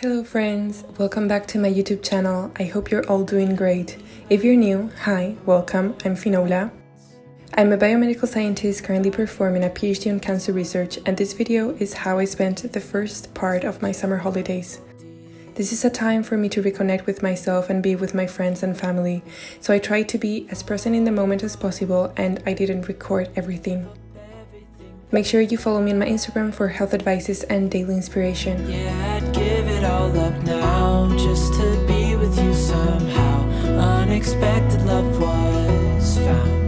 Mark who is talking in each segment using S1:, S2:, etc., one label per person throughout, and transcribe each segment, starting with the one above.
S1: Hello friends, welcome back to my YouTube channel. I hope you're all doing great. If you're new, hi, welcome, I'm Finoula. I'm a biomedical scientist currently performing a PhD on cancer research, and this video is how I spent the first part of my summer holidays. This is a time for me to reconnect with myself and be with my friends and family, so I tried to be as present in the moment as possible and I didn't record everything. Make sure you follow me on my Instagram for health advices and daily inspiration.
S2: Yeah, I'd give it all up now just to be with you somehow. Unexpected love was found.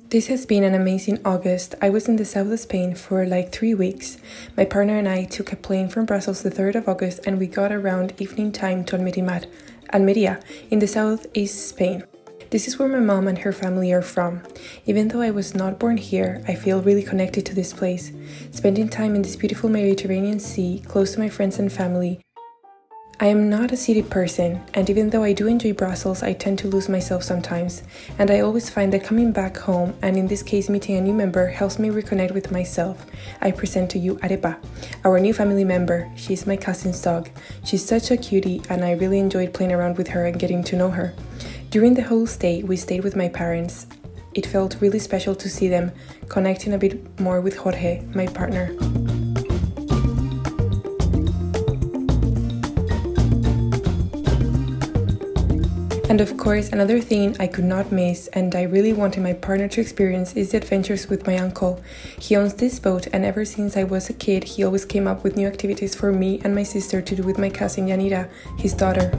S1: This has been an amazing August. I was in the south of Spain for like 3 weeks. My partner and I took a plane from Brussels the 3rd of August and we got around evening time to Almería, in the southeast Spain. This is where my mom and her family are from. Even though I was not born here, I feel really connected to this place. Spending time in this beautiful Mediterranean Sea, close to my friends and family. I am not a city person, and even though I do enjoy Brussels, I tend to lose myself sometimes, and I always find that coming back home, and in this case meeting a new member, helps me reconnect with myself. I present to you Arepa, our new family member. She's my cousin's dog. She's such a cutie, and I really enjoyed playing around with her and getting to know her. During the whole stay, we stayed with my parents. It felt really special to see them, connecting a bit more with Jorge, my partner. And of course, another thing I could not miss and I really wanted my partner to experience is the adventures with my uncle. He owns this boat, and ever since I was a kid, he always came up with new activities for me and my sister to do with my cousin Yanira, his daughter.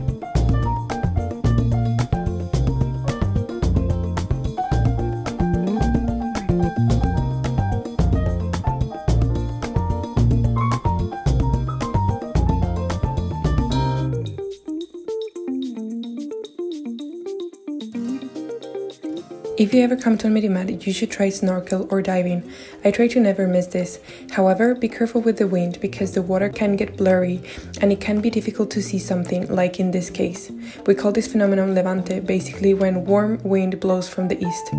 S1: If you ever come to Almerimar, you should try snorkel or diving. I try to never miss this. However, be careful with the wind because the water can get blurry and it can be difficult to see something, like in this case. We call this phenomenon levante, basically when warm wind blows from the east.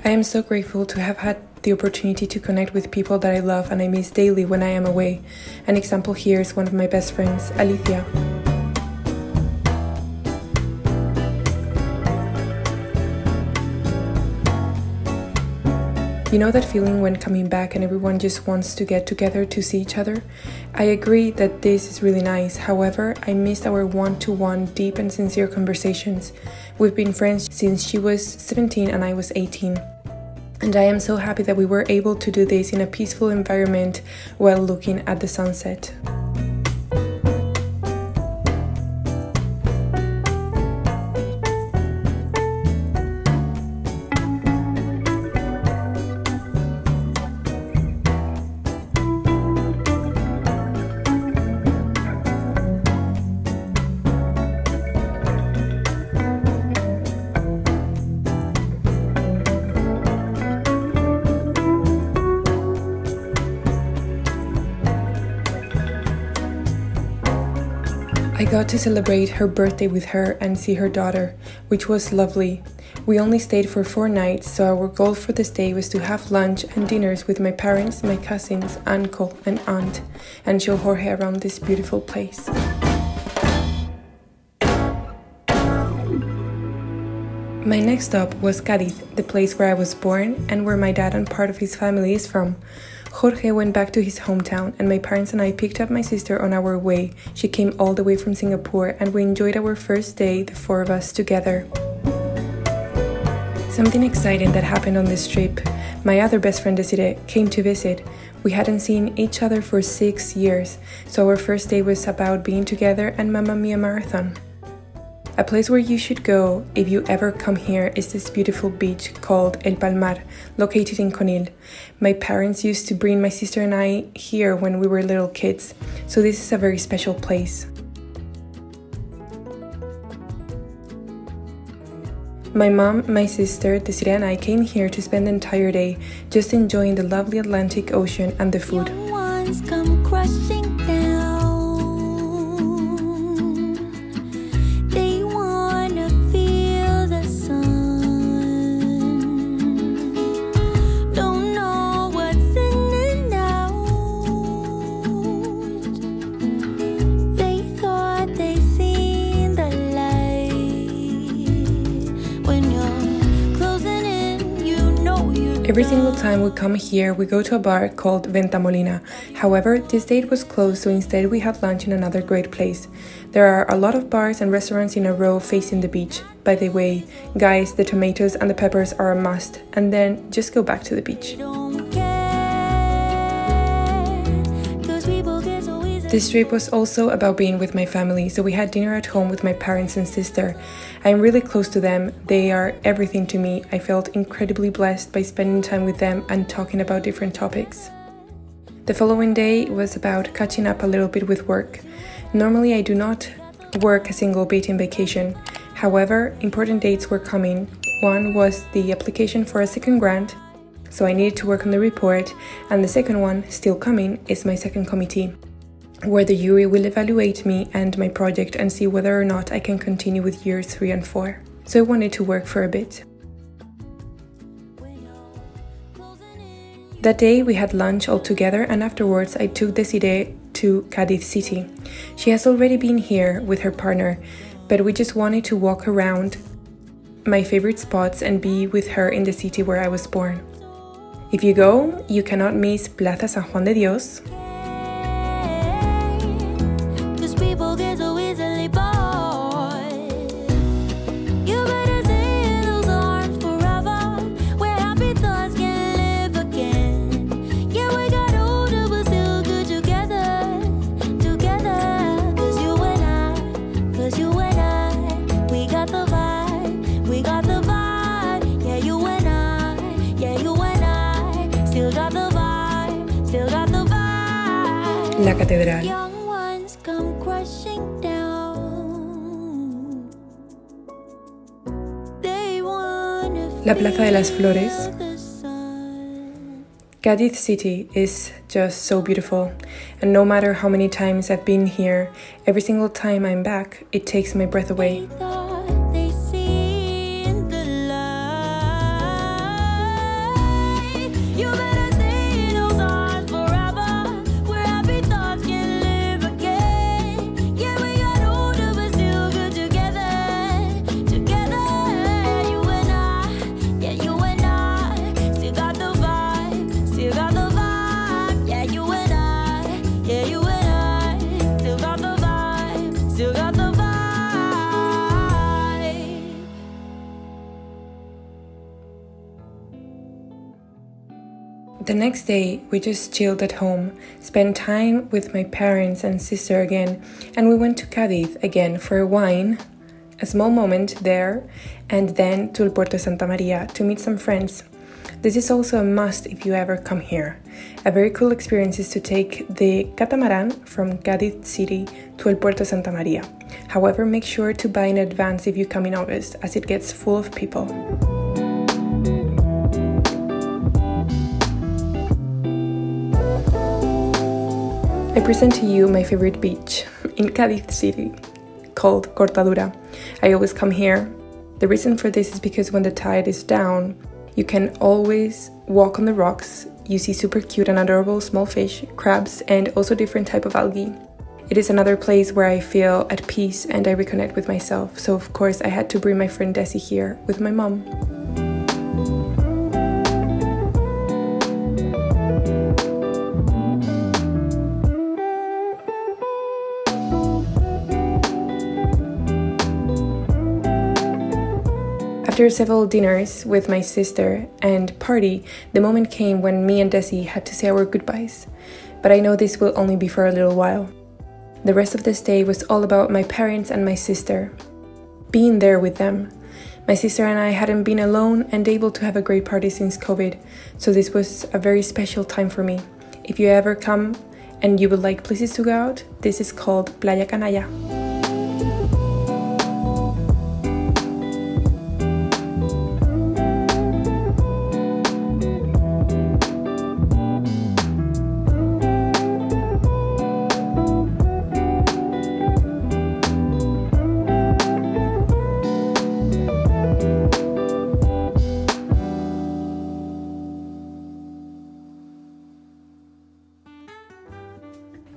S1: I am so grateful to have had the opportunity to connect with people that I love and I miss daily when I am away. An example here is one of my best friends, Alicia. You know that feeling when coming back and everyone just wants to get together to see each other? I agree that this is really nice. However, I missed our one-to-one deep and sincere conversations. We've been friends since she was 17 and I was 18. And I am so happy that we were able to do this in a peaceful environment while looking at the sunset. I got to celebrate her birthday with her and see her daughter, which was lovely. We only stayed for 4 nights, so our goal for this day was to have lunch and dinners with my parents, my cousins, uncle and aunt, and show Jorge around this beautiful place. My next stop was Càdiz, the place where I was born and where my dad and part of his family is from. Jorge went back to his hometown and my parents and I picked up my sister on our way. She came all the way from Singapore and we enjoyed our first day, the 4 of us together. Something exciting that happened on this trip. My other best friend Desiree came to visit. We hadn't seen each other for 6 years, so our first day was about being together and Mamma Mia Marathon. A place where you should go if you ever come here is this beautiful beach called El Palmar, located in Conil. My parents used to bring my sister and I here when we were little kids, so this is a very special place. My mom, my sister, Desiree and I came here to spend the entire day just enjoying the lovely Atlantic Ocean and the food.
S3: Young ones come crushing down. They wanna feel the sun. Don't know what's in and out. They thought they seen the light. When you're closing in, you know you.
S1: Every single time we come here, we go to a bar called Venta Molina. However, this day it was closed, so instead we had lunch in another great place. There are a lot of bars and restaurants in a row facing the beach. By the way, guys, the tomatoes and the peppers are a must, and then just go back to the beach. This trip was also about being with my family, so we had dinner at home with my parents and sister. I'm really close to them, they are everything to me. I felt incredibly blessed by spending time with them and talking about different topics. The following day was about catching up a little bit with work. Normally I do not work a single bit in vacation. However, important dates were coming. One was the application for a second grant, so I needed to work on the report, and the second one, still coming, is my second committee, where the jury will evaluate me and my project and see whether or not I can continue with years 3 and 4. So I wanted to work for a bit. That day we had lunch all together, and afterwards I took Desiree to Càdiz city. She has already been here with her partner, but we just wanted to walk around my favorite spots and be with her in the city where I was born. If you go, you cannot miss Plaza San Juan de Dios, la catedral,
S3: Young ones come crushing down. They wanna
S1: la Plaza de las Flores.
S3: feel the sun.
S1: Càdiz city is just so beautiful, and no matter how many times I've been here, every single time I'm back, it takes my breath away.
S3: Thought they seen the light. You better stay in those arms forever, where happy thoughts can live again. Yeah, we got older but still good together. Together, you and I. Yeah, you and I still got the vibe. Still got the vibe. Yeah, you and I. Yeah, you and I still got the vibe. Still got the vibe.
S1: The next day, we just chilled at home, spent time with my parents and sister again, and we went to Càdiz again for a wine, a small moment there, and then to El Puerto de Santa Maria to meet some friends. This is also a must if you ever come here. A very cool experience is to take the catamaran from Càdiz city to El Puerto de Santa Maria. However, make sure to buy in advance if you come in August, as it gets full of people. I present to you my favorite beach in Càdiz city, called Cortadura. I always come here. The reason for this is because when the tide is down, you can always walk on the rocks. You see super cute and adorable small fish, crabs, and also different type of algae. It is another place where I feel at peace and I reconnect with myself. So of course I had to bring my friend Desi here with my mom. After several dinners with my sister and party, the moment came when me and Desi had to say our goodbyes. But I know this will only be for a little while. The rest of this day was all about my parents and my sister. Being there with them. My sister and I hadn't been alone and able to have a great party since COVID, so this was a very special time for me. If you ever come and you would like places to go out, this is called Playa Canalla.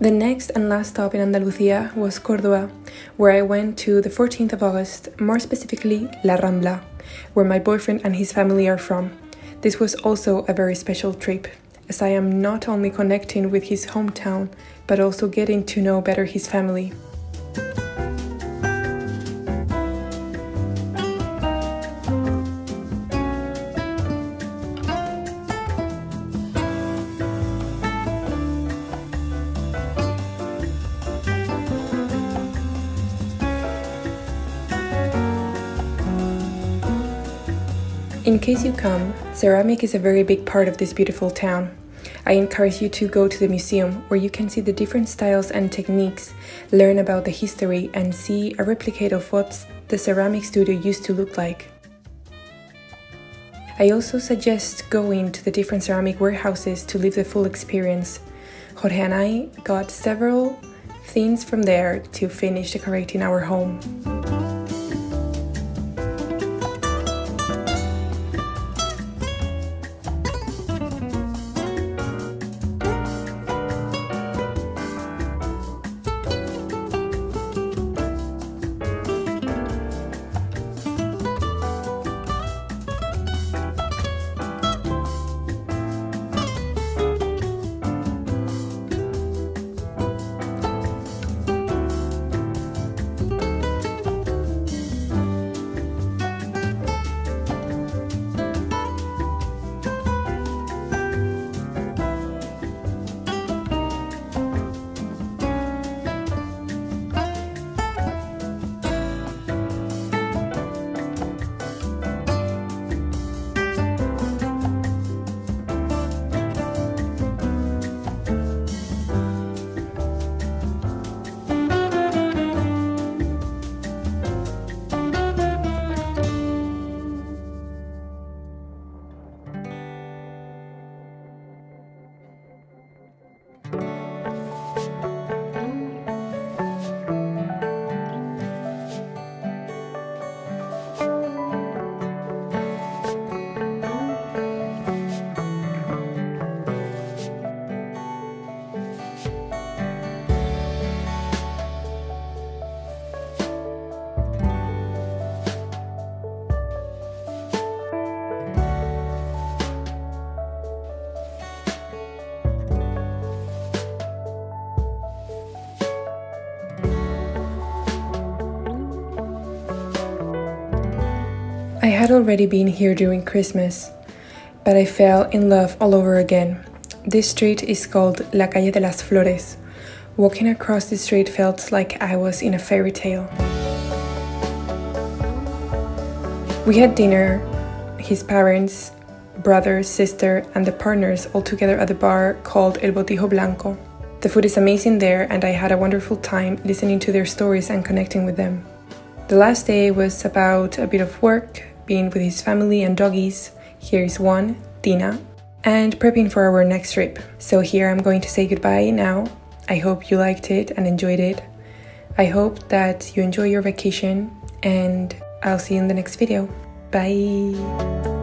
S1: The next and last stop in Andalucía was Córdoba, where I went to the 14th of August, more specifically La Rambla, where my boyfriend and his family are from. This was also a very special trip, as I am not only connecting with his hometown, but also getting to know better his family. In case you come, ceramic is a very big part of this beautiful town. I encourage you to go to the museum, where you can see the different styles and techniques, learn about the history, and see a replicate of what the ceramic studio used to look like. I also suggest going to the different ceramic warehouses to live the full experience. Jorge and I got several things from there to finish decorating our home. I had already been here during Christmas, but I fell in love all over again. This street is called La Calle de las Flores. Walking across the street felt like I was in a fairy tale. We had dinner, his parents, brother, sister, and the partners all together at the bar called El Botijo Blanco. The food is amazing there, and I had a wonderful time listening to their stories and connecting with them. The last day was about a bit of work, being with his family and doggies. Here is one, Tina, and prepping for our next trip. So here I'm going to say goodbye now. I hope you liked it and enjoyed it. I hope that you enjoy your vacation, and I'll see you in the next video. Bye!